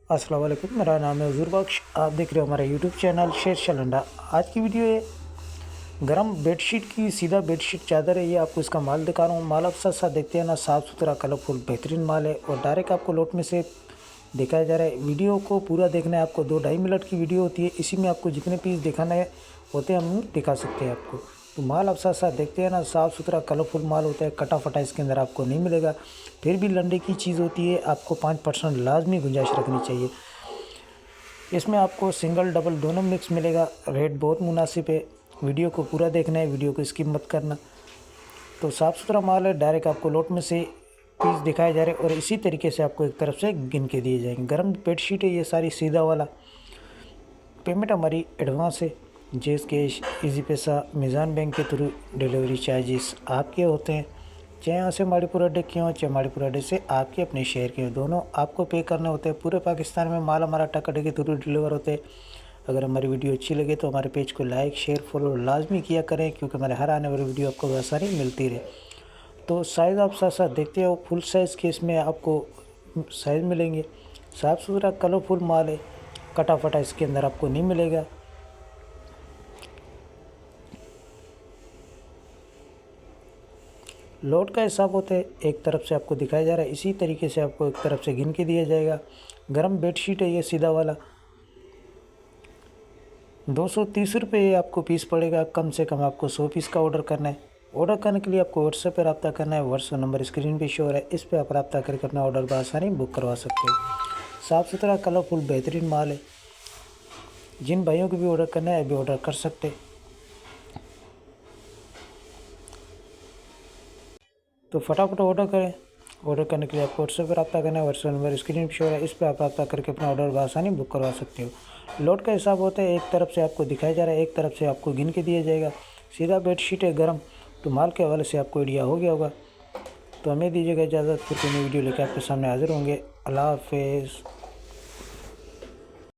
अस्सलाम वालेकुम, मेरा नाम है हजूर बख्श। आप देख रहे हो हमारा यूट्यूब चैनल शेर शलंडा। आज की वीडियो है गरम बेडशीट की। सीधा बेडशीट चादर है ये। आपको इसका माल दिखा रहा हूँ। माल आप साथ साथ देखते हैं ना, साफ़ सुथरा कलरफुल बेहतरीन माल है और डायरेक्ट आपको लोट में से दिखाया जा रहा है। वीडियो को पूरा देखना है आपको। 2-2.5 मिनट की वीडियो होती है। इसी में आपको जितने पीस दिखाना है होते हैं हम दिखा सकते हैं आपको। तो माल आप साथ साथ देखते हैं ना, साफ़ सुथरा कलरफुल माल होता है। कटा फटा इसके अंदर आपको नहीं मिलेगा। फिर भी लंडे की चीज़ होती है, आपको 5% लाजमी गुंजाइश रखनी चाहिए। इसमें आपको सिंगल डबल दोनों मिक्स मिलेगा। रेट बहुत मुनासिब है। वीडियो को पूरा देखना है, वीडियो को स्किप मत करना। तो साफ़ सुथरा माल है। डायरेक्ट आपको लोट में से पीस दिखाए जा रहे हैं और इसी तरीके से आपको एक तरफ से गिन के दिए जाएंगे। गर्म बेडशीट है ये सारी, सीधा वाला। पेमेंट हमारी एडवांस है। जेस कैश, इजी पैसा, मीज़ान बैंक के थ्रू डिलीवरी चार्जेस आपके होते हैं। चाहे यहाँ से माड़ीपुर अड्डे के हों, चाहे माड़ीपुर अड्डे से आपके अपने शहर के हों, दोनों आपको पे करने होते हैं। पूरे पाकिस्तान में माल हमारा ट्रक अड्डे के थ्रू डिलीवर होते हैं। अगर हमारी वीडियो अच्छी लगे तो हमारे पेज को लाइक शेयर फॉलो लाजमी किया करें, क्योंकि हमारे हर आने वाली वीडियो आपको आसानी मिलती रहे। तो साइज़ आप साथ साथ देखते हो। फुल साइज़ के इसमें आपको साइज़ मिलेंगे। साफ़ सुथरा कलरफुल माल है। कटा फटा इसके अंदर आपको नहीं मिलेगा। लोड का हिसाब होता है, एक तरफ से आपको दिखाया जा रहा है, इसी तरीके से आपको एक तरफ से गिन के दिया जाएगा। गरम बेडशीट है ये, सीधा वाला। 230 रुपये आपको पीस पड़ेगा। कम से कम आपको 100 पीस का ऑर्डर करना है। ऑर्डर करने के लिए आपको व्हाट्सएप पर रब्ता करना है। व्हाट्सएप नंबर स्क्रीन पे शो हो रहा है, इस पर आप रब्ता करके अपना ऑर्डर बआसानी बुक करवा सकते हो। साफ़ सुथरा कलरफुल बेहतरीन माल है। जिन भाइयों को भी ऑर्डर करना है अभी ऑर्डर कर सकते हैं। तो फटाफट ऑर्डर करें। ऑर्डर करने के लिए आपको व्हाट्सएप पर रब्ता करना है। व्हाट्सएप नंबर स्क्रीन पर शो हो रहा है, इस पर आप रब्ता करके अपना ऑर्डर बआसानी बुक करवा सकते हो। लोड का हिसाब होता है, एक तरफ से आपको दिखाया जा रहा है, एक तरफ से आपको गिन के दिया जाएगा। सीधा बेडशीट है गरम। तो माल के हवाले से आपको आइडिया हो गया होगा। तो हमें दीजिएगा इजाज़त, फिर कोई नई वीडियो लेकर आपके सामने हाजिर होंगे। अल्लाह हाफिज़।